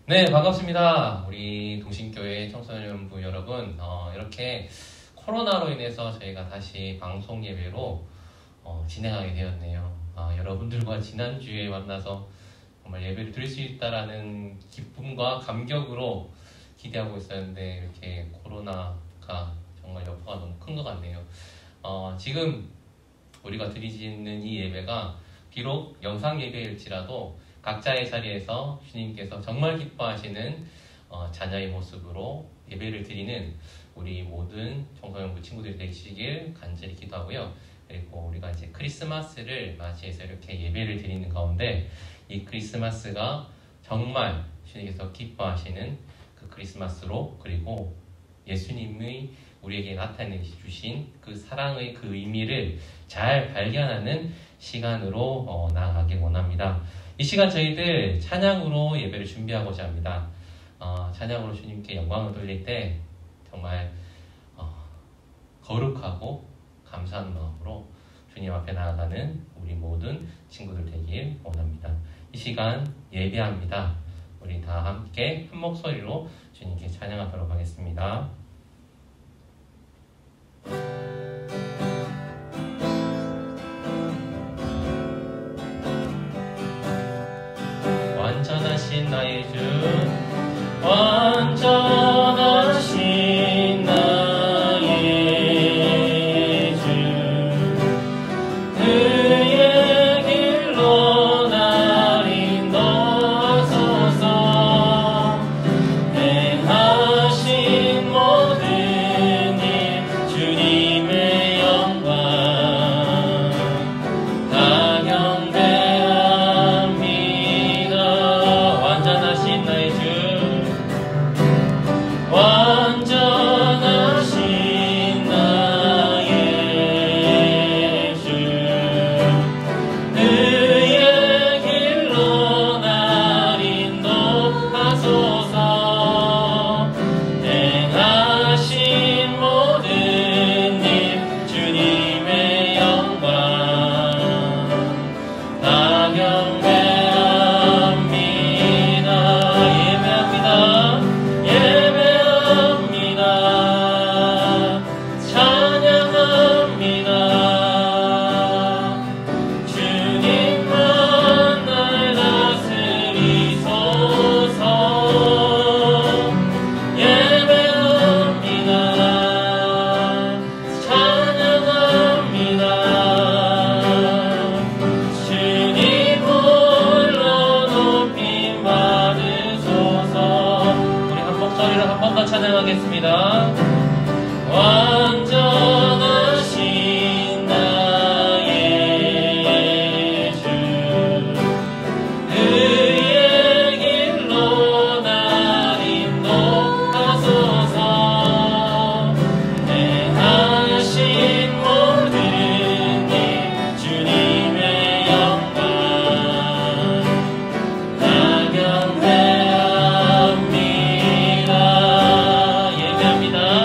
네, 반갑습니다. 우리 동신교회 청소년부 여러분. 이렇게 코로나로 인해서 저희가 다시 방송 예배로 진행하게 되었네요. 여러분들과 지난주에 만나서 정말 예배를 드릴 수 있다라는 기쁨과 감격으로 기대하고 있었는데 이렇게 코로나가 정말 여파가 너무 큰 것 같네요. 지금 우리가 드리는 이 예배가 비록 영상 예배일지라도 각자의 자리에서 주님께서 정말 기뻐하시는 자녀의 모습으로 예배를 드리는 우리 모든 청소년부 친구들이 되시길 간절히 기도하고요. 그리고 우리가 이제 크리스마스를 맞이해서 이렇게 예배를 드리는 가운데 이 크리스마스가 정말 주님께서 기뻐하시는 그 크리스마스로, 그리고 예수님의 우리에게 나타내 주신 그 사랑의 그 의미를 잘 발견하는 시간으로 나아가길 원합니다. 이 시간 저희들 찬양으로 예배를 준비하고자 합니다. 찬양으로 주님께 영광을 돌릴 때 정말 거룩하고 감사한 마음으로 주님 앞에 나아가는 우리 모든 친구들 되길 원합니다. 이 시간 예배합니다. 우리 다 함께 한 목소리로 주님께 찬양하도록 하겠습니다. 완전하신 나의 주, 완전하신 나의 주, 그의 길로 날 인도하소서. 행하신 모든 일 주님의 영광 다 경배합니다. 완전하신 나의 주, 완전하신 나의 주, 그의 길로 날 인도하소서. 행하신 모든 일 주님의 영광 다 경배합니다. 예배합니다. 찬양합니다. 주님만 날 다스리소서. 예배합니다. 찬양합니다. 주님 홀로 높임 받으소서. 우리 한 목소리로 한 번 더 찬양하겠습니다. 완전하신 나의 주, 그의 길로 날 인도하소서. 행하신 모든 일 주님의 영광 다 경배합니다. 예배합니다.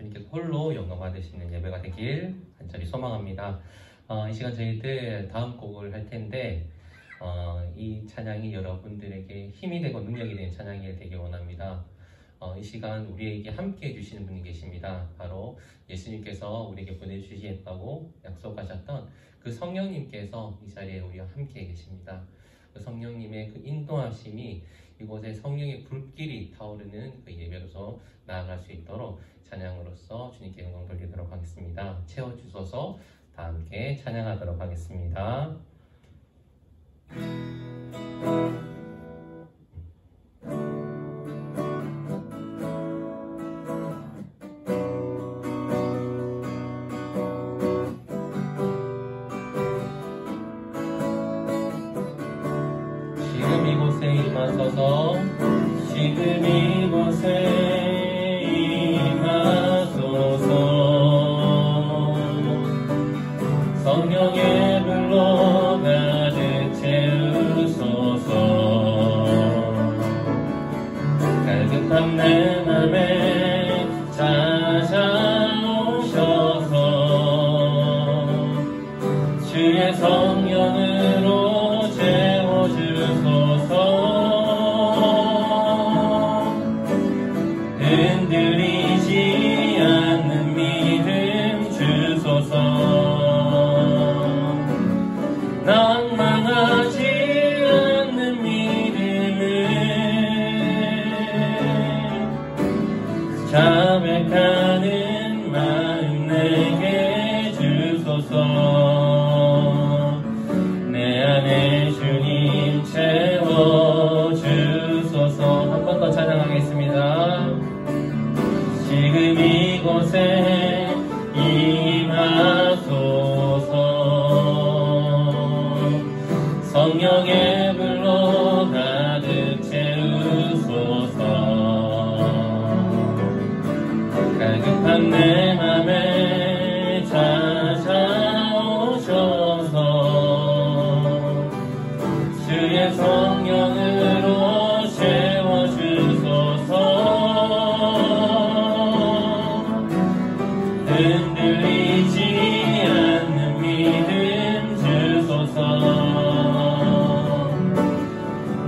주님께서 홀로 영광 받으시는 예배가 되길 간절히 소망합니다. 이 시간 저희들 다음 곡을 할 텐데 이 찬양이 여러분들에게 힘이 되고 능력이 되는 찬양이 되길 원합니다. 이 시간 우리에게 함께 해주시는 분이 계십니다. 바로 예수님께서 우리에게 보내주시겠다고 약속하셨던 그 성령님께서 이 자리에 우리와 함께 계십니다. 그 성령님의 그 인도하심이 이곳에 성령의 불길이 타오르는 그 예배로서 나아갈 수 있도록 찬양으로서 주님께 영광 돌리도록 하겠습니다. 채워주셔서 다 함께 찬양하도록 하겠습니다. 지금 이곳에 임하소서. 지금 이곳에 임하소서. 성령의 불로 가득 채우소서. 갈급한 내 맘에 찾아오셔서 주의 성령으로 채워주소서. 흔들리지 않는 믿음 주소서. 낭망하지 않는 믿음을 자백하는 마음 내게 주소서. 내 안에 주님 채워주소서. 한 번 더 찬양하겠습니다. 지금 이곳에 임하소서. 성령의 불로 가득 채우소서. 갈급한 내 맘에 찾아오셔서 주의 성령으로 채워주소서. 흔들리지 않는 믿음 주소서.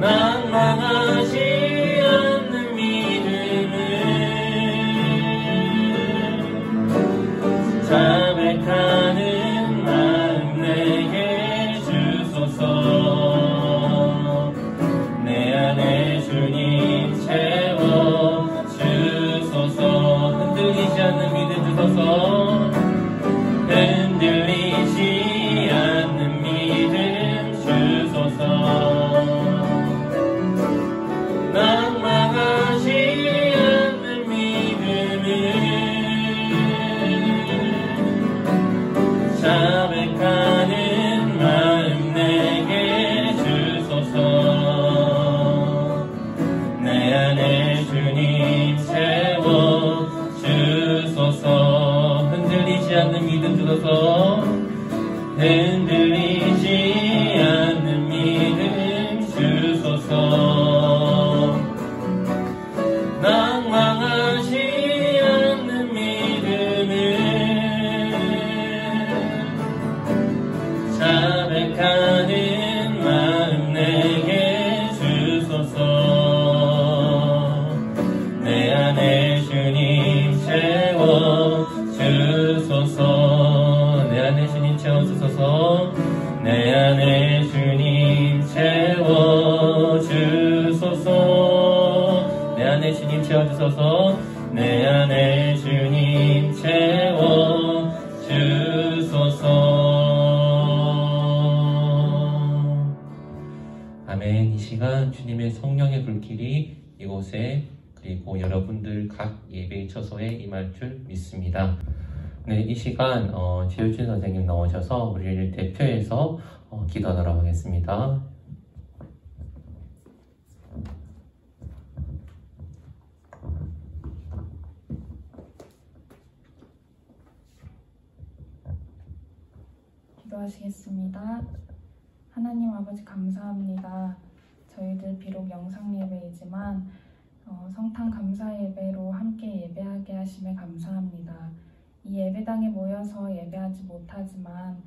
낭망하지 않는 믿음을 자백하는 마음 내게 주소서. 내 안에 주님 채워주소서. 흔들리지 않는 믿음 주소서. 흔들리지 않는 믿음 주소서. 낭망하지 않는 믿음을 자백하는 마음 내게 주소서. 내 안에 주님 채워주소서. 흔들리지 않는 믿음 주소서. 흔들리지 않는 믿음 주소서. 낭망하지 않는 믿음을 자백하는 마음 내게 주소서. 내 안에 주님 채워주소서. 내 안에 주님 채워주소서. 내 안에 주님 채워주소서. 내 안에 주님 채워주소서. 내 안에 주님 채워주소서. 아멘. 이 시간 주님의 성령의 불길이 이곳에 그리고 여러분들 각 예배 처소에 임할 줄 믿습니다. 네, 이 시간 지효준 선생님 나오셔서 우리를 대표해서 기도하도록 하겠습니다. 기도하시겠습니다. 하나님 아버지 감사합니다. 저희들 비록 영상 예배이지만 성탄 감사 예배로 함께 예배하게 하심에 감사합니다. 이 예배당에 모여서 예배하지 못하지만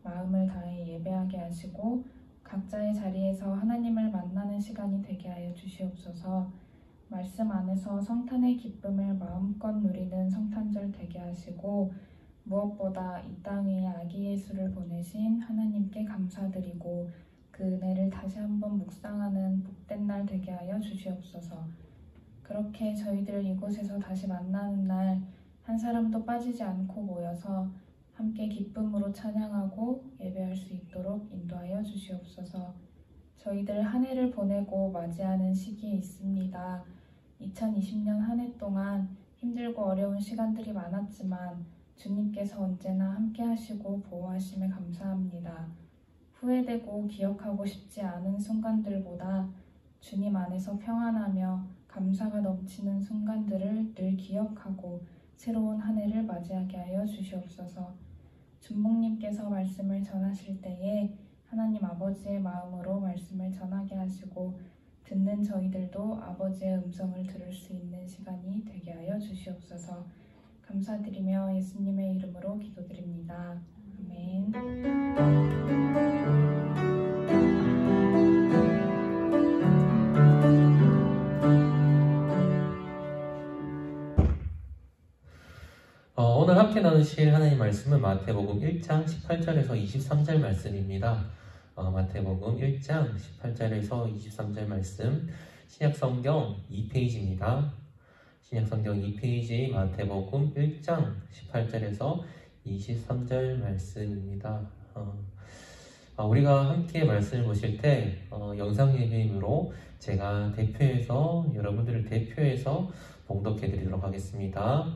마음을 다해 예배하게 하시고 각자의 자리에서 하나님을 만나는 시간이 되게 하여 주시옵소서. 말씀 안에서 성탄의 기쁨을 마음껏 누리는 성탄절 되게 하시고 무엇보다 이 땅 위에 아기 예수를 보내신 하나님께 감사드리고 그 은혜를 다시 한번 묵상하는 복된 날 되게 하여 주시옵소서. 그렇게 저희들 이곳에서 다시 만나는 날 한 사람도 빠지지 않고 모여서 함께 기쁨으로 찬양하고 예배할 수 있도록 인도하여 주시옵소서. 저희들 한 해를 보내고 맞이하는 시기에 있습니다. 2020년 한 해 동안 힘들고 어려운 시간들이 많았지만 주님께서 언제나 함께 하시고 보호하심에 감사합니다. 후회되고 기억하고 싶지 않은 순간들보다 주님 안에서 평안하며 감사가 넘치는 순간들을 늘 기억하고 새로운 한 해를 맞이하게 하여 주시옵소서. 준목님께서 말씀을 전하실 때에 하나님 아버지의 마음으로 말씀을 전하게 하시고 듣는 저희들도 아버지의 음성을 들을 수 있는 시간이 되게 하여 주시옵소서. 감사드리며 예수님의 이름으로 기도드립니다. 아멘. 오늘 함께 나누실 하나님 말씀은 마태복음 1장 18절에서 23절 말씀입니다. 마태복음 1장 18절에서 23절 말씀, 신약성경 2페이지입니다. 신약성경 2페이지 마태복음 1장 18절에서 23절 말씀입니다. 우리가 함께 말씀을 보실 때 영상 예배임으로 제가 여러분들을 대표해서 봉독해 드리도록 하겠습니다.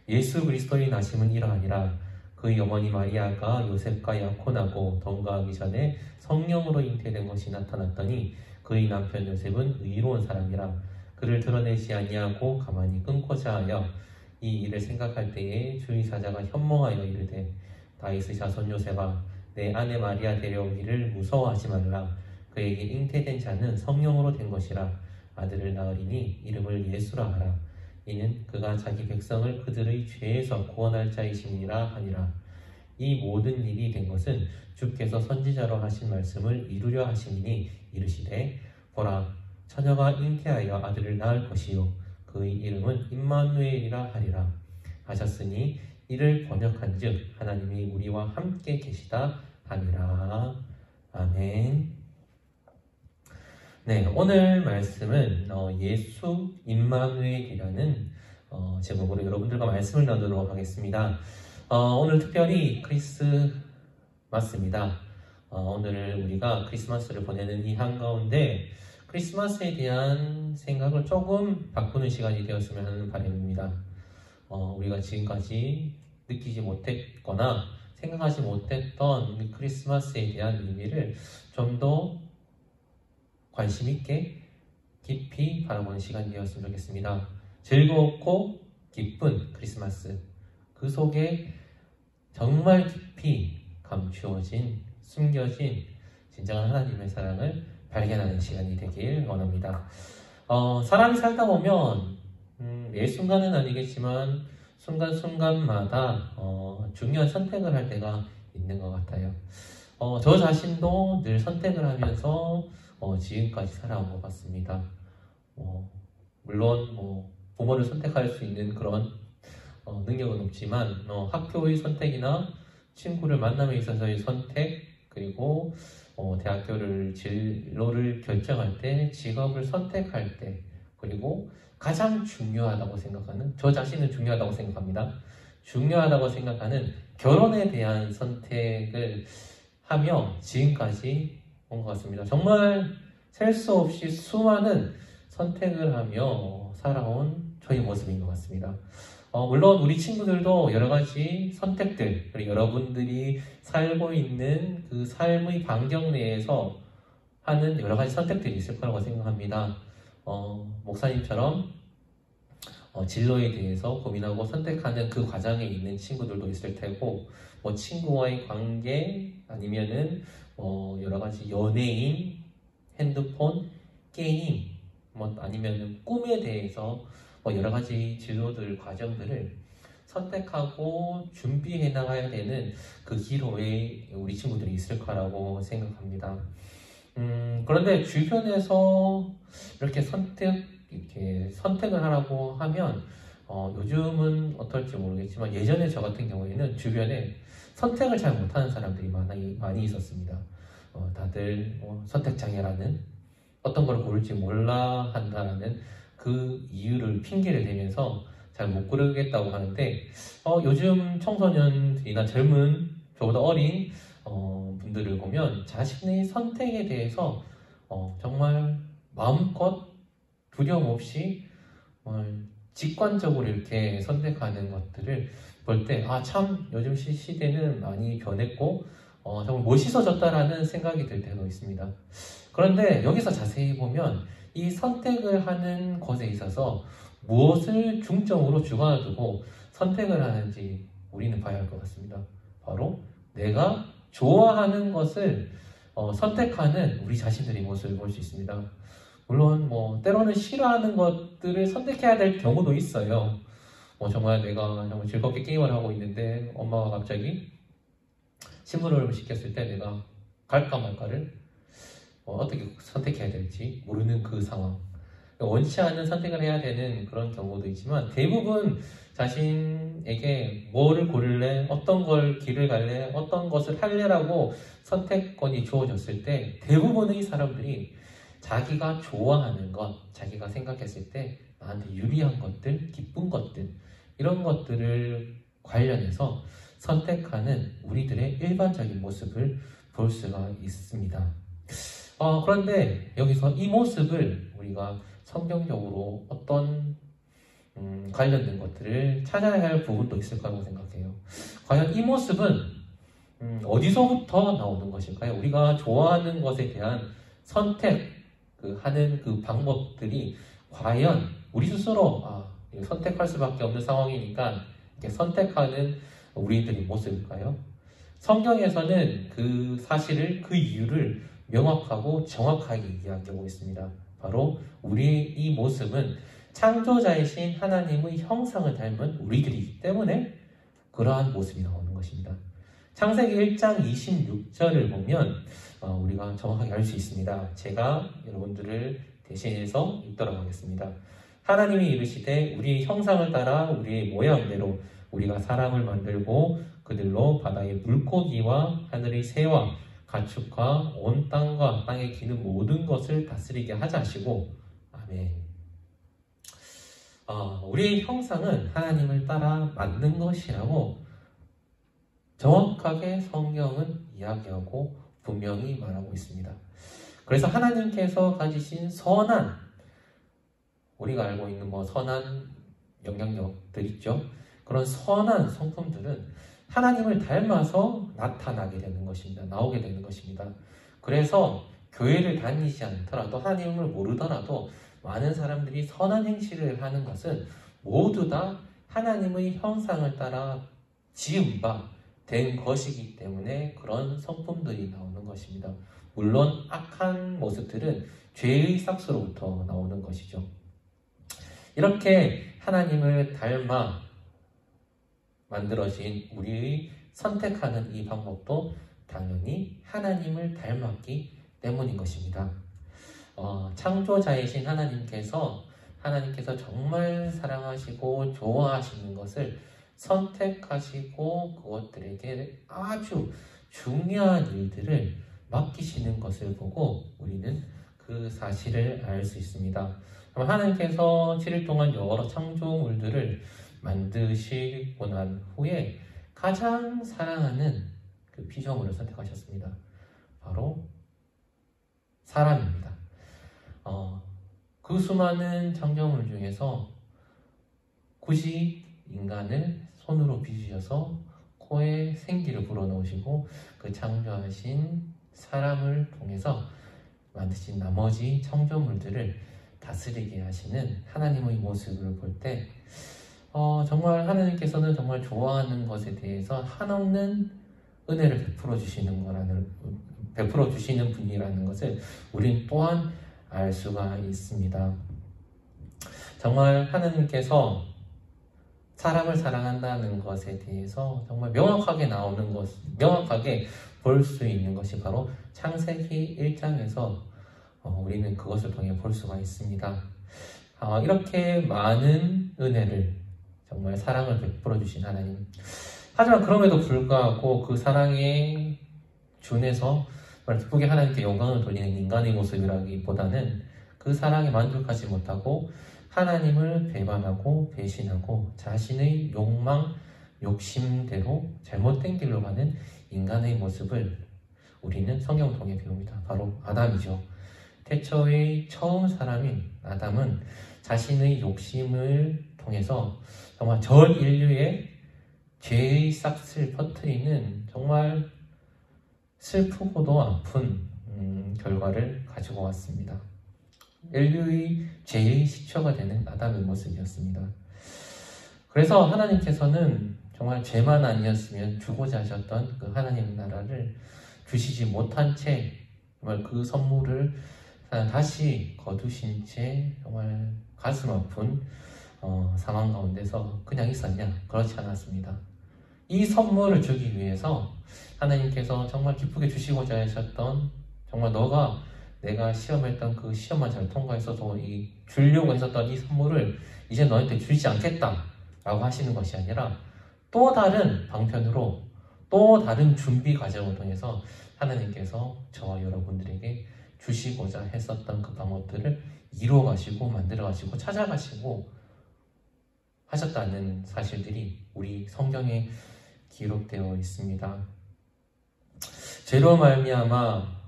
예수 그리스도의 나심은 이러하니라. 그의 어머니 마리아가 요셉과 약혼하고 동거하기 전에 성령으로 잉태된 것이 나타났더니 그의 남편 요셉은 의로운 사람이라. 그를 드러내지 아니하고 가만히 끊고자 하여 이 일을 생각할 때에 주의 사자가 현몽하여 이르되 다윗의 자손 요셉아 내 아내 마리아 데려오기를 무서워하지 말라. 그에게 잉태된 자는 성령으로 된 것이라. 아들을 낳으리니 이름을 예수라 하라. 이는 그가 자기 백성을 그들의 죄에서 구원할 자이심이라 하니라. 이 모든 일이 된 것은 주께서 선지자로 하신 말씀을 이루려 하심이니 이르시되 보라 처녀가 잉태하여 아들을 낳을 것이요 그의 이름은 임마누엘이라 하리라 하셨으니 이를 번역한즉 하나님이 우리와 함께 계시다 하니라. 아멘. 네, 오늘 말씀은 예수 임마누엘이라는 제목으로 여러분들과 말씀을 나누도록 하겠습니다. 오늘 특별히 크리스마스입니다. 오늘 우리가 크리스마스를 보내는 이 한가운데 크리스마스에 대한 생각을 조금 바꾸는 시간이 되었으면 하는 바람입니다. 우리가 지금까지 느끼지 못했거나 생각하지 못했던 크리스마스에 대한 의미를 좀 더 관심 있게 깊이 바라보는 시간이 되었으면 좋겠습니다. 즐겁고 기쁜 크리스마스, 그 속에 정말 깊이 감추어진, 숨겨진 진정한 하나님의 사랑을 발견하는 시간이 되길 원합니다. 사람이 살다 보면 매 순간은 아니겠지만 순간순간마다 중요한 선택을 할 때가 있는 것 같아요. 저 자신도 늘 선택을 하면서 지금까지 살아온 것 같습니다. 물론 부모를 선택할 수 있는 그런 능력은 없지만 학교의 선택이나 친구를 만남에 있어서의 선택, 그리고 대학교를 진로를 결정할 때, 직업을 선택할 때, 그리고 가장 중요하다고 생각하는, 저 자신은 중요하다고 생각합니다. 중요하다고 생각하는 결혼에 대한 선택을 하며 지금까지 온 것 같습니다. 정말 셀 수 없이 수많은 선택을 하며 살아온 저희 모습인 것 같습니다. 물론 우리 친구들도 여러 가지 선택들, 그리고 여러분들이 살고 있는 그 삶의 반경 내에서 하는 여러 가지 선택들이 있을 거라고 생각합니다. 목사님처럼 진로에 대해서 고민하고 선택하는 그 과정에 있는 친구들도 있을 테고, 친구와의 관계, 아니면은 여러 가지 연예인, 핸드폰, 게임, 아니면은 꿈에 대해서 여러 가지 진로들, 과정들을 선택하고 준비해 나가야 되는 그 기로에 우리 친구들이 있을 거라고 생각합니다. 그런데 주변에서 이렇게 선택을 하라고 하면 요즘은 어떨지 모르겠지만 예전에 저 같은 경우에는 주변에 선택을 잘 못하는 사람들이 많이 있었습니다. 다들 선택장애라는 어떤 걸 고를지 몰라 한다는 그 이유를 핑계를 대면서 잘 못 고르겠다고 하는데 요즘 청소년들이나 젊은 저보다 어린 분들을 보면 자신의 선택에 대해서 정말 마음껏 두려움 없이 직관적으로 이렇게 선택하는 것들을 볼 때 참 요즘 시대는 많이 변했고 정말 멋있어졌다라는 생각이 들 때도 있습니다. 그런데 여기서 자세히 보면 이 선택을 하는 것에 있어서 무엇을 중점으로 주관을 두고 선택을 하는지 우리는 봐야 할 것 같습니다. 바로 내가 좋아하는 것을 선택하는 우리 자신들의 모습을 볼 수 있습니다. 물론 때로는 싫어하는 것들을 선택해야 될 경우도 있어요. 정말 내가 정말 즐겁게 게임을 하고 있는데 엄마가 갑자기 심부름을 시켰을 때 내가 갈까 말까를 어떻게 선택해야 될지 모르는 그 상황, 원치 않는 선택을 해야 되는 그런 경우도 있지만 대부분 자신에게 뭐를 고를래, 어떤 걸 길을 갈래, 어떤 것을 할래라고 선택권이 주어졌을 때 대부분의 사람들이 자기가 좋아하는 것, 자기가 생각했을 때 나한테 유리한 것들, 기쁜 것들, 이런 것들을 관련해서 선택하는 우리들의 일반적인 모습을 볼 수가 있습니다. 그런데 여기서 이 모습을 우리가 성경적으로 어떤 관련된 것들을 찾아야 할 부분도 있을 거라고 생각해요. 과연 이 모습은 어디서부터 나오는 것일까요? 우리가 좋아하는 것에 대한 선택하는 그 방법들이 과연 우리 스스로 선택할 수밖에 없는 상황이니까 이렇게 선택하는 우리들의 모습일까요? 성경에서는 그 사실을, 그 이유를 명확하고 정확하게 이야기하고 있습니다. 바로 우리의 이 모습은 창조자이신 하나님의 형상을 닮은 우리들이기 때문에 그러한 모습이 나오는 것입니다. 창세기 1장 26절을 보면 우리가 정확하게 알 수 있습니다. 제가 여러분들을 대신해서 읽도록 하겠습니다. 하나님이 이르시되 우리의 형상을 따라 우리의 모양대로 우리가 사람을 만들고 그들로 바다의 물고기와 하늘의 새와 가축과 온 땅과 땅에 기는 모든 것을 다스리게 하자 하시고 아멘. 우리의 형상은 하나님을 따라 만든 것이라고 정확하게 성경은 이야기하고 분명히 말하고 있습니다. 그래서 하나님께서 가지신 선한, 우리가 알고 있는 선한 영향력들 있죠. 그런 선한 성품들은 하나님을 닮아서 나타나게 되는 것입니다. 나오게 되는 것입니다. 그래서 교회를 다니지 않더라도, 하나님을 모르더라도 많은 사람들이 선한 행실을 하는 것은 모두 다 하나님의 형상을 따라 지은 바 된 것이기 때문에 그런 성품들이 나오는 것입니다. 물론 악한 모습들은 죄의 삭스로부터 나오는 것이죠. 이렇게 하나님을 닮아 만들어진 우리의 선택하는 이 방법도 당연히 하나님을 닮았기 때문인 것입니다. 창조자이신 하나님께서 정말 사랑하시고 좋아하시는 것을 선택하시고 그것들에게 아주 중요한 일들을 맡기시는 것을 보고 우리는 그 사실을 알 수 있습니다. 하나님께서 7일 동안 여러 창조물들을 만드시고 난 후에 가장 사랑하는 그 피조물을 선택하셨습니다. 바로 사람입니다. 그 수많은 창조물 중에서 굳이 인간을 손으로 빚으셔서 코에 생기를 불어넣으시고 그 창조하신 사람을 통해서 만드신 나머지 창조물들을 다스리게 하시는 하나님의 모습을 볼 때 정말 하나님께서는 정말 좋아하는 것에 대해서 한없는 은혜를 베풀어 주시는 분이라는 것을 우리는 또한 알 수가 있습니다. 정말 하나님께서 사람을 사랑한다는 것에 대해서 정말 명확하게 나오는 것, 명확하게 볼 수 있는 것이 바로 창세기 1장에서 우리는 그것을 통해 볼 수가 있습니다. 이렇게 많은 은혜를, 정말 사랑을 베풀어 주신 하나님. 하지만 그럼에도 불구하고 그 사랑에 준해서 기쁘게 하나님께 영광을 돌리는 인간의 모습이라기보다는 그 사랑에 만족하지 못하고 하나님을 배반하고 배신하고 자신의 욕망, 욕심대로 잘못된 길로 가는 인간의 모습을 우리는 성경을 통해 배웁니다. 바로 아담이죠. 태초의 처음 사람인 아담은 자신의 욕심을 통해서 정말 전 인류의 죄의 싹을 퍼뜨리는 정말 슬프고도 아픈 결과를 가지고 왔습니다. 인류의 죄의 시초가 되는 아담의 모습이었습니다. 그래서 하나님께서는 정말 죄만 아니었으면 주고자 하셨던 그 하나님의 나라를 주시지 못한 채 정말 그 선물을 다시 거두신 채 정말 가슴 아픈 상황 가운데서 그냥 있었냐? 그렇지 않았습니다. 이 선물을 주기 위해서 하나님께서 정말 기쁘게 주시고자 하셨던, 정말 내가 시험했던 그 시험만 잘 통과했어도 주려고 했었던 이 선물을 이제 너한테 주지 않겠다 라고 하시는 것이 아니라 또 다른 방편으로 또 다른 준비 과정을 통해서 하나님께서 저와 여러분들에게 주시고자 했었던 그 방법들을 이루어가시고 만들어가시고 찾아가시고 하셨다는 사실들이 우리 성경에 기록되어 있습니다. 죄로 말미암아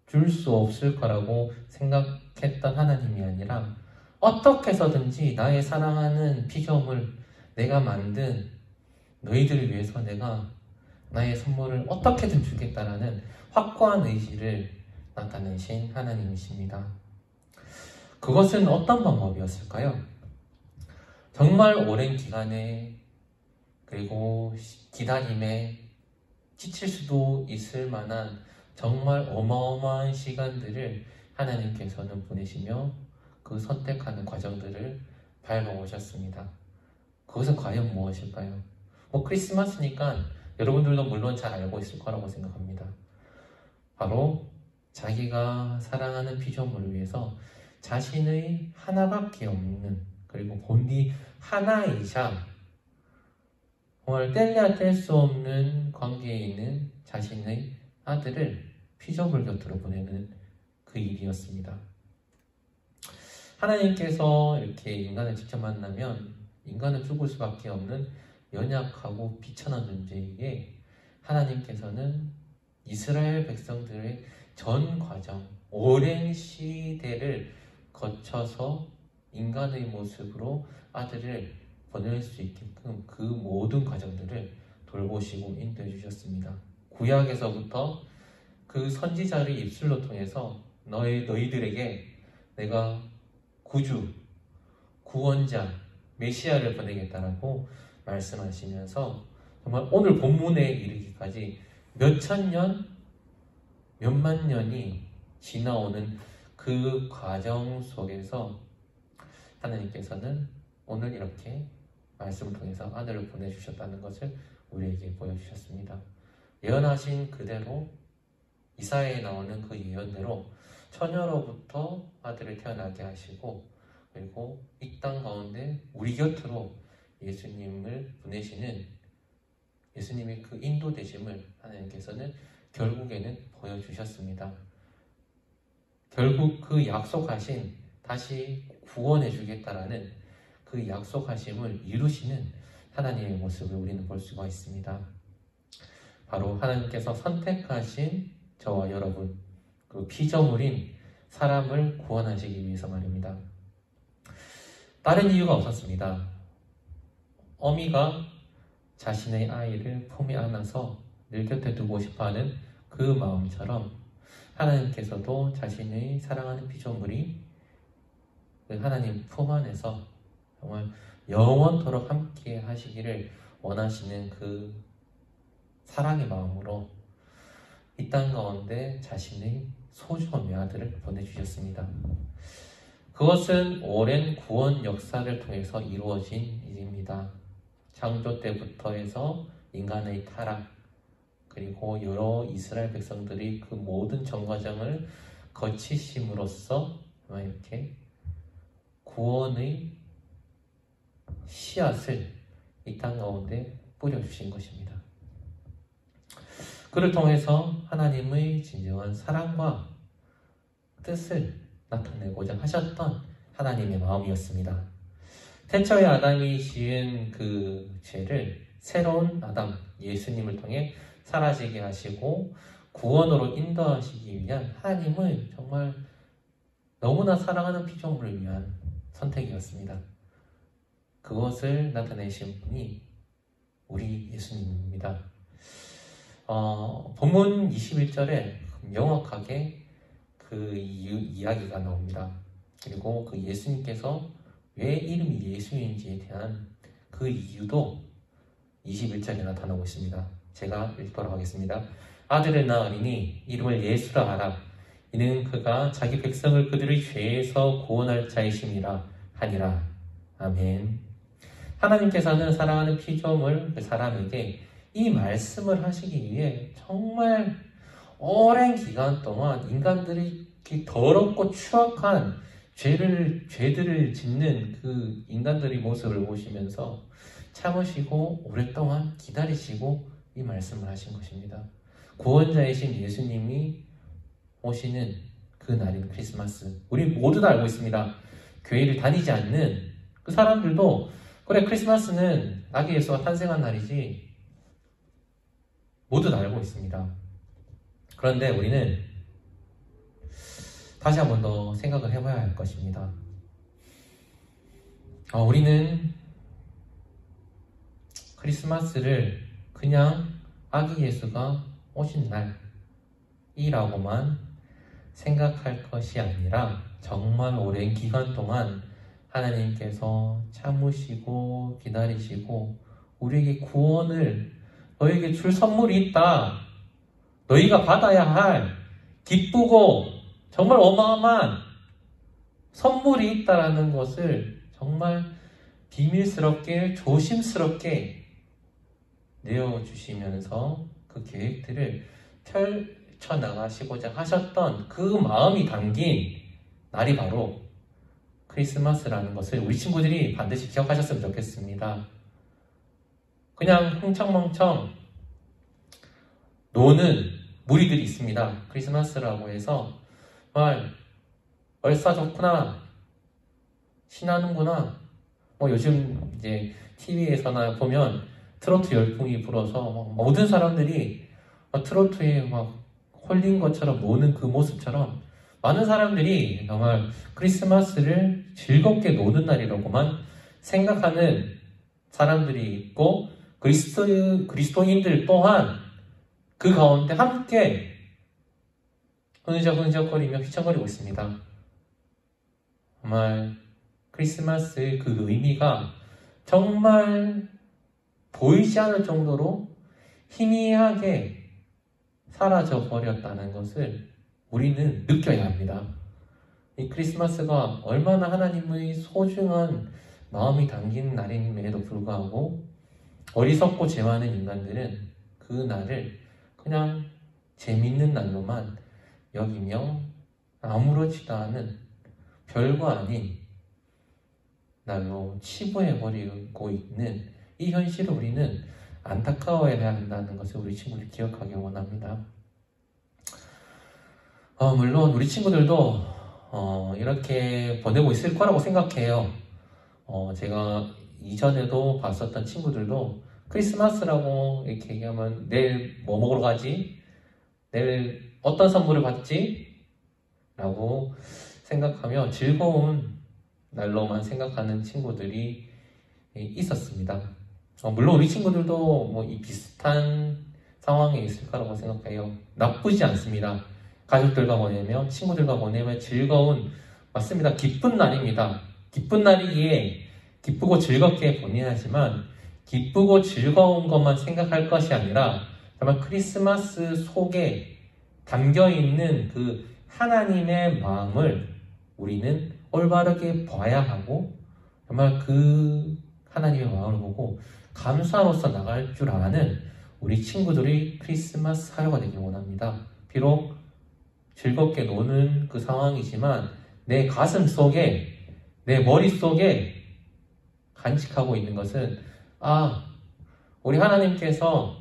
줄 수 없을 거라고 생각했던 하나님이 아니라 어떻게 해서든지 나의 사랑하는 피조물, 내가 만든 너희들을 위해서 내가 나의 선물을 어떻게든 주겠다라는 확고한 의지를 나타내신 하나님이십니다. 그것은 어떤 방법이었을까요? 정말 오랜 기간에 그리고 기다림에 지칠 수도 있을 만한 정말 어마어마한 시간들을 하나님께서는 보내시며 그 선택하는 과정들을 밟아오셨습니다. 그것은 과연 무엇일까요? 크리스마스니까 여러분들도 물론 잘 알고 있을 거라고 생각합니다. 바로 자기가 사랑하는 피조물을 위해서 자신의 하나밖에 없는, 그리고 본디 하나이자 정말 뗄래야 뗄 수 없는 관계에 있는 자신의 아들을 피조물 곁으로 보내는 그 일이었습니다. 하나님께서 이렇게 인간을 직접 만나면 인간은 죽을 수밖에 없는 연약하고 비천한 존재에게 하나님께서는 이스라엘 백성들의 전 과정, 오랜 시대를 거쳐서 인간의 모습으로 아들을 보낼 수 있게끔 그 모든 과정들을 돌보시고 인도해 주셨습니다. 구약에서부터 그 선지자의 입술로 통해서 너희들에게 내가 구주, 구원자, 메시아를 보내겠다라고 말씀하시면서 정말 오늘 본문에 이르기까지 몇천 년, 몇만 년이 지나오는 그 과정 속에서 하나님께서는 오늘 이렇게 말씀을 통해서 아들을 보내주셨다는 것을 우리에게 보여주셨습니다. 예언하신 그대로 이사야에 나오는 그 예언대로 처녀로부터 아들을 태어나게 하시고, 그리고 이 땅 가운데 우리 곁으로 예수님을 보내시는 예수님의 그 인도되심을 하나님께서는 결국에는 보여주셨습니다. 결국 그 약속하신 다시 구원해 주겠다라는 그 약속하심을 이루시는 하나님의 모습을 우리는 볼 수가 있습니다. 바로 하나님께서 선택하신 저와 여러분, 그 피조물인 사람을 구원하시기 위해서 말입니다. 다른 이유가 없었습니다. 어미가 자신의 아이를 품에 안아서 늘 곁에 두고 싶어하는 그 마음처럼 하나님께서도 자신의 사랑하는 피조물이 하나님 품 안에서 정말 영원토록 함께 하시기를 원하시는 그 사랑의 마음으로 이 땅 가운데 자신의 소중한 외아들을 보내주셨습니다. 그것은 오랜 구원 역사를 통해서 이루어진 일입니다. 창조 때부터 해서 인간의 타락, 그리고 여러 이스라엘 백성들이 그 모든 정과정을 거치심으로써 이렇게 구원의 씨앗을 이 땅 가운데 뿌려주신 것입니다. 그를 통해서 하나님의 진정한 사랑과 뜻을 나타내고자 하셨던 하나님의 마음이었습니다. 태초에 아담이 지은 그 죄를 새로운 아담, 예수님을 통해 사라지게 하시고 구원으로 인도하시기 위한 하나님의 정말 너무나 사랑하는 피조물을 위한 선택이었습니다. 그것을 나타내신 분이 우리 예수님입니다. 본문 21절에 명확하게 그 이야기가 나옵니다. 그리고 그 예수님께서 왜 이름이 예수인지에 대한 그 이유도 21절에 나타나고 있습니다. 제가 읽도록 하겠습니다. 아들을 낳으리니 이름을 예수라 하라. 이는 그가 자기 백성을 그들의 죄에서 구원할 자이심이라 하니라. 아멘. 하나님께서는 사랑하는 피조물 그 사람에게 이 말씀을 하시기 위해 정말 오랜 기간 동안 인간들이 더럽고 추악한 죄들을 짓는 그 인간들의 모습을 보시면서 참으시고 오랫동안 기다리시고 이 말씀을 하신 것입니다. 구원자이신 예수님이 오시는 그 날인 크리스마스, 우리 모두 다 알고 있습니다. 교회를 다니지 않는 그 사람들도 그래, 크리스마스는 아기 예수가 탄생한 날이지, 모두 다 알고 있습니다. 그런데 우리는 다시 한 번 더 생각을 해봐야 할 것입니다. 우리는 크리스마스를 그냥 아기 예수가 오신 날이라고만 생각할 것이 아니라 정말 오랜 기간 동안 하나님께서 참으시고 기다리시고 우리에게 구원을, 너에게 줄 선물이 있다, 너희가 받아야 할 기쁘고 정말 어마어마한 선물이 있다라는 것을 정말 비밀스럽게 조심스럽게 내어주시면서 그 계획들을 펼쳐나가시고자 하셨던 그 마음이 담긴 날이 바로 크리스마스라는 것을 우리 친구들이 반드시 기억하셨으면 좋겠습니다. 그냥 흥청망청 노는 무리들이 있습니다. 크리스마스라고 해서 정말 얼싸 좋구나, 신나는구나. 요즘 이제 TV에서나 보면 트로트 열풍이 불어서 모든 사람들이 트로트에 막 홀린 것처럼 노는 그 모습처럼 많은 사람들이 정말 크리스마스를 즐겁게 노는 날이라고만 생각하는 사람들이 있고, 그리스도인들 또한 그 가운데 함께 흐느적흐느적거리며 휘청거리고 있습니다. 정말 크리스마스의 그 의미가 정말 보이지 않을 정도로 희미하게 사라져 버렸다는 것을 우리는 느껴야 합니다. 이 크리스마스가 얼마나 하나님의 소중한 마음이 담긴 날임에도 불구하고 어리석고 죄 많은 인간들은 그 날을 그냥 재밌는 날로만 여기며 아무렇지도 않은 별거 아닌 날로 치부해버리고 있는 이 현실을 우리는 안타까워해야 한다는 것을 우리 친구들이 기억하기 원합니다. 물론 우리 친구들도 이렇게 보내고 있을 거라고 생각해요. 제가 이전에도 봤었던 친구들도 크리스마스라고 이렇게 얘기하면 내일 뭐 먹으러 가지? 내일 어떤 선물을 받지? 라고 생각하며 즐거운 날로만 생각하는 친구들이 있었습니다. 물론 우리 친구들도 이 비슷한 상황에 있을 거라고 생각해요. 나쁘지 않습니다. 가족들과 보내며 친구들과 보내면 즐거운, 맞습니다. 기쁜 날입니다. 기쁜 날이기에 기쁘고 즐겁게 보내야지만 기쁘고 즐거운 것만 생각할 것이 아니라 정말 크리스마스 속에 담겨있는 그 하나님의 마음을 우리는 올바르게 봐야 하고, 정말 그 하나님의 마음을 보고 감사로서 나갈 줄 아는 우리 친구들이 크리스마스 사회가 되길 원합니다. 비록 즐겁게 노는 그 상황이지만 내 가슴 속에, 내 머릿속에 간직하고 있는 것은 우리 하나님께서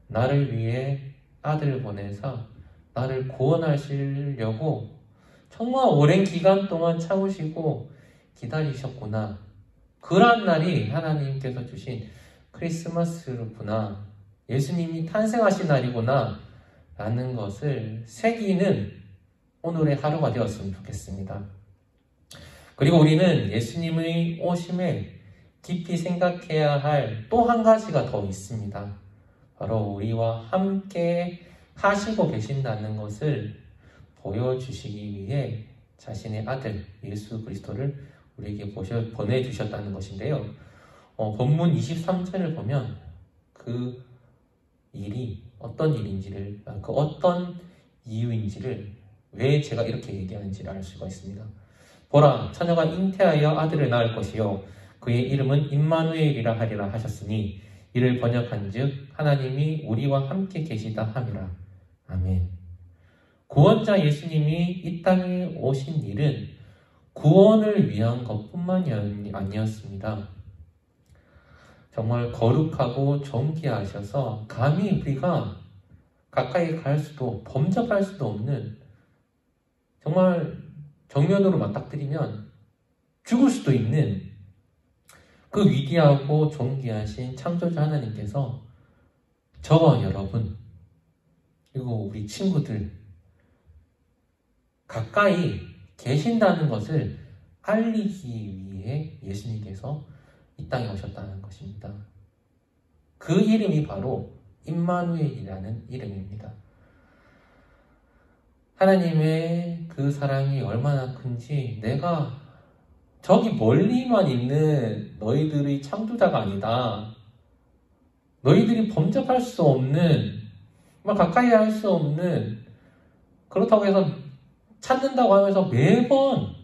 나를 위해 아들을 보내서 나를 구원하시려고 정말 오랜 기간 동안 참으시고 기다리셨구나. 그런 날이 하나님께서 주신 크리스마스구나. 예수님이 탄생하신 날이구나. 라는 것을 새기는 오늘의 하루가 되었으면 좋겠습니다. 그리고 우리는 예수님의 오심에 깊이 생각해야 할 또 한 가지가 더 있습니다. 바로 우리와 함께 하시고 계신다는 것을 보여주시기 위해 자신의 아들 예수 그리스도를 우리에게 보내주셨다는 것인데요. 본문 23절을 보면 그 일이 어떤 일인지를, 그 어떤 이유인지를, 왜 제가 이렇게 얘기하는지를 알 수가 있습니다. 보라, 처녀가 잉태하여 아들을 낳을 것이요 그의 이름은 임마누엘이라 하리라 하셨으니 이를 번역한즉 하나님이 우리와 함께 계시다 함이라. 아멘. 구원자 예수님이 이 땅에 오신 일은 구원을 위한 것뿐만이 아니었습니다. 정말 거룩하고 존귀하셔서 감히 우리가 가까이 갈 수도 범접할 수도 없는, 정말 정면으로 맞닥뜨리면 죽을 수도 있는 그 위대하고 존귀하신 창조자 하나님께서 저와 여러분 그리고 우리 친구들 가까이 계신다는 것을 알리기 위해 예수님께서 이 땅에 오셨다는 것입니다. 그 이름이 바로 임마누엘이라는 이름입니다. 하나님의 그 사랑이 얼마나 큰지, 내가 저기 멀리만 있는 너희들의 창조자가 아니다. 너희들이 범접할 수 없는, 정말 가까이 할 수 없는, 그렇다고 해서 찾는다고 하면서 매번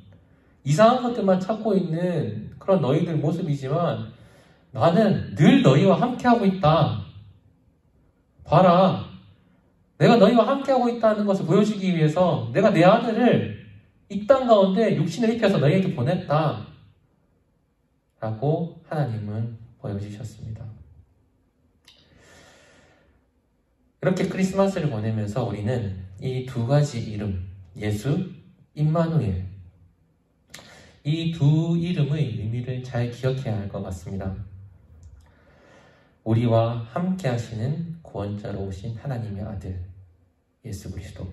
이상한 것들만 찾고 있는 그런 너희들 모습이지만 나는 늘 너희와 함께하고 있다. 봐라. 내가 너희와 함께하고 있다는 것을 보여주기 위해서 내가 내 아들을 이 땅 가운데 육신을 입혀서 너희에게 보냈다. 라고 하나님은 보여주셨습니다. 이렇게 크리스마스를 보내면서 우리는 이 두 가지 이름, 예수, 임마누엘, 이 두 이름의 의미를 잘 기억해야 할 것 같습니다. 우리와 함께 하시는 구원자로 오신 하나님의 아들 예수 그리스도.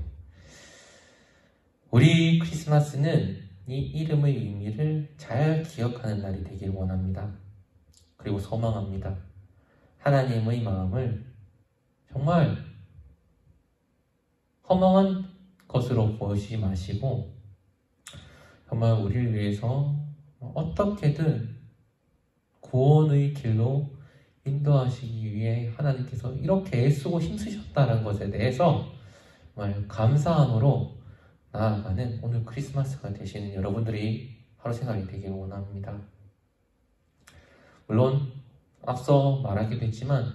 우리 크리스마스는 이 이름의 의미를 잘 기억하는 날이 되길 원합니다. 그리고 소망합니다. 하나님의 마음을 정말 허망한 것으로 보시지 마시고 정말 우리를 위해서 어떻게든 구원의 길로 인도하시기 위해 하나님께서 이렇게 애쓰고 힘쓰셨다는 것에 대해서 정말 감사함으로 나아가는 오늘 크리스마스가 되시는 여러분들이 하루 생활이 되길 원합니다. 물론 앞서 말하기도 했지만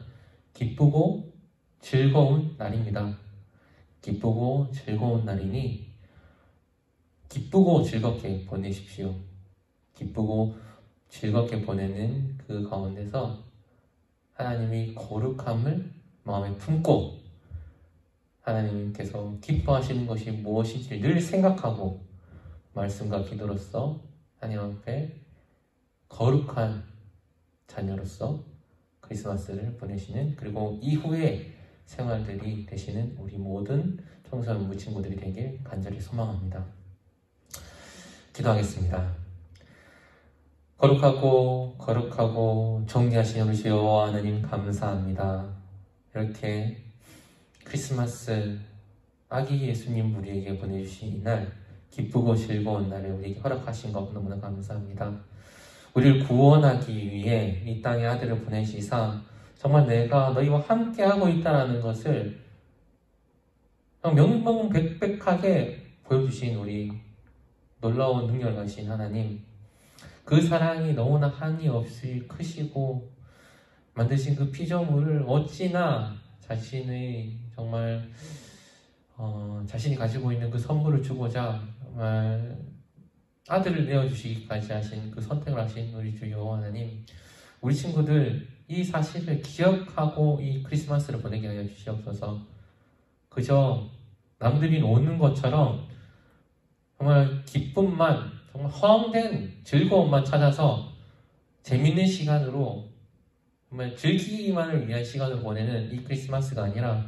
기쁘고 즐거운 날입니다. 기쁘고 즐거운 날이니 기쁘고 즐겁게 보내십시오. 기쁘고 즐겁게 보내는 그 가운데서 하나님의 거룩함을 마음에 품고 하나님께서 기뻐하시는 것이 무엇인지 늘 생각하고 말씀과 기도로서 하나님 앞에 거룩한 자녀로서 크리스마스를 보내시는, 그리고 이후에 생활들이 되시는 우리 모든 청소년부 친구들이 되길 간절히 소망합니다. 기도하겠습니다. 거룩하고 존귀하신 우리 여호와 하나님 감사합니다. 이렇게 크리스마스 아기 예수님 우리에게 보내주신 이날, 기쁘고 즐거운 날을 우리에게 허락하신 것 너무나 감사합니다. 우리를 구원하기 위해 이 땅에 아들을 보내시사 정말 내가 너희와 함께하고 있다는 것을 명명백백하게 보여주신 우리 놀라운 능력을 가진 하나님, 그 사랑이 너무나 한이 없이 크시고 만드신 그 피조물을 어찌나 자신의 정말 자신이 가지고 있는 그 선물을 주고자 정말 아들을 내어주시기까지 하신 그 선택을 하신 우리 주 여호와 하나님, 우리 친구들 이 사실을 기억하고 이 크리스마스를 보내게 하여 주시옵소서. 그저 남들이 노는 것처럼 정말 기쁨만, 정말 헛된 즐거움만 찾아서 재밌는 시간으로 정말 즐기기만을 위한 시간을 보내는 이 크리스마스가 아니라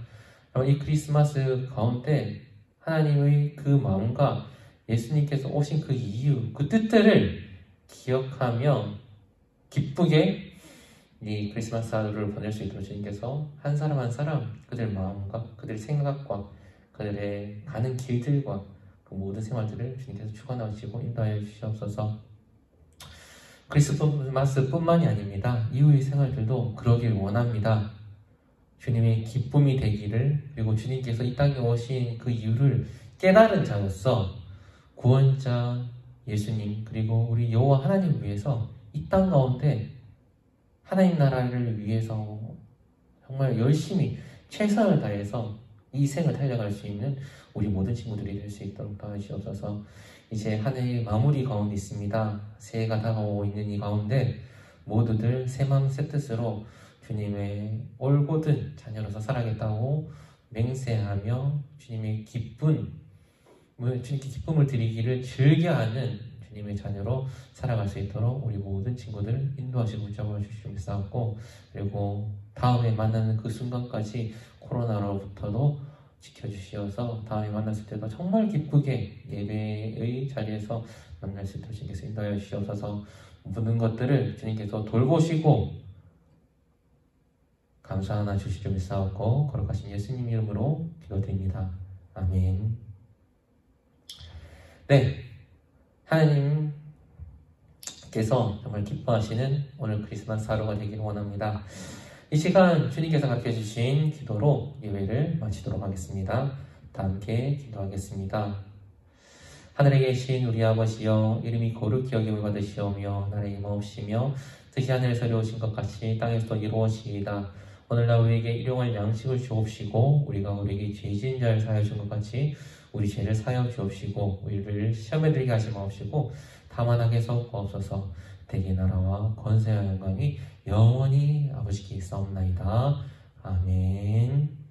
이 크리스마스 가운데 하나님의 그 마음과 예수님께서 오신 그 이유, 그 뜻들을 기억하며 기쁘게 이 크리스마스 하루를 보낼 수 있도록 주님께서 한 사람 한 사람 그들 마음과 그들 생각과 그들의 가는 길들과 그 모든 생활들을 주님께서 주관하시고 인도하여 주시옵소서. 크리스마스뿐만이 아닙니다. 이후의 생활들도 그러길 원합니다. 주님의 기쁨이 되기를, 그리고 주님께서 이 땅에 오신 그 이유를 깨달은 자로서 구원자 예수님, 그리고 우리 여호와 하나님을 위해서 이 땅 가운데 하나님 나라를 위해서 정말 열심히 최선을 다해서 이 생을 달려갈 수 있는 우리 모든 친구들이 될 수 있도록 도와주시옵소서. 이제 한 해의 마무리 가운데 있습니다. 새해가 다가오고 있는 이 가운데 모두들 새 마음 새 뜻으로 주님의 올곧은 자녀로서 살아겠다고 맹세하며 주님의 주님께 기쁨을 드리기를 즐겨하는 주님의 자녀로 살아갈 수 있도록 우리 모든 친구들 인도하시고 붙잡아 주시옵소서. 그리고 다음에 만나는 그 순간까지 코로나로부터도 지켜주시어서 다음에 만났을 때도 정말 기쁘게 예배의 자리에서 만날 수 있도록 주님께서 인도하여 주시옵소서. 모든 것들을 주님께서 돌보시고 감사 하나 주시죠 믿사옵고 거룩하신 예수님 이름으로 기도드립니다. 아멘. 네, 하나님께서 정말 기뻐하시는 오늘 크리스마스 하루가 되기를 원합니다. 이 시간 주님께서 가르쳐주신 기도로 예배를 마치도록 하겠습니다. 다 함께 기도하겠습니다. 하늘에 계신 우리 아버지여, 이름이 거룩히 여김을 받으시오며 나라의 임하옵시며 뜻이 하늘에서 이루어진 것 같이 땅에서도 이루어지이다. 오늘날 우리에게 일용할 양식을 주옵시고 우리가 우리에게 죄 지은 자를 사하여 준 것 같이 우리 죄를 사하여 주옵시고 우리를 시험에 들게 하지 마옵시고 다만 악에서 구하옵소서. 대개 나라와 권세와 영광이 영원히 아버지께 있사옵나이다. 아멘.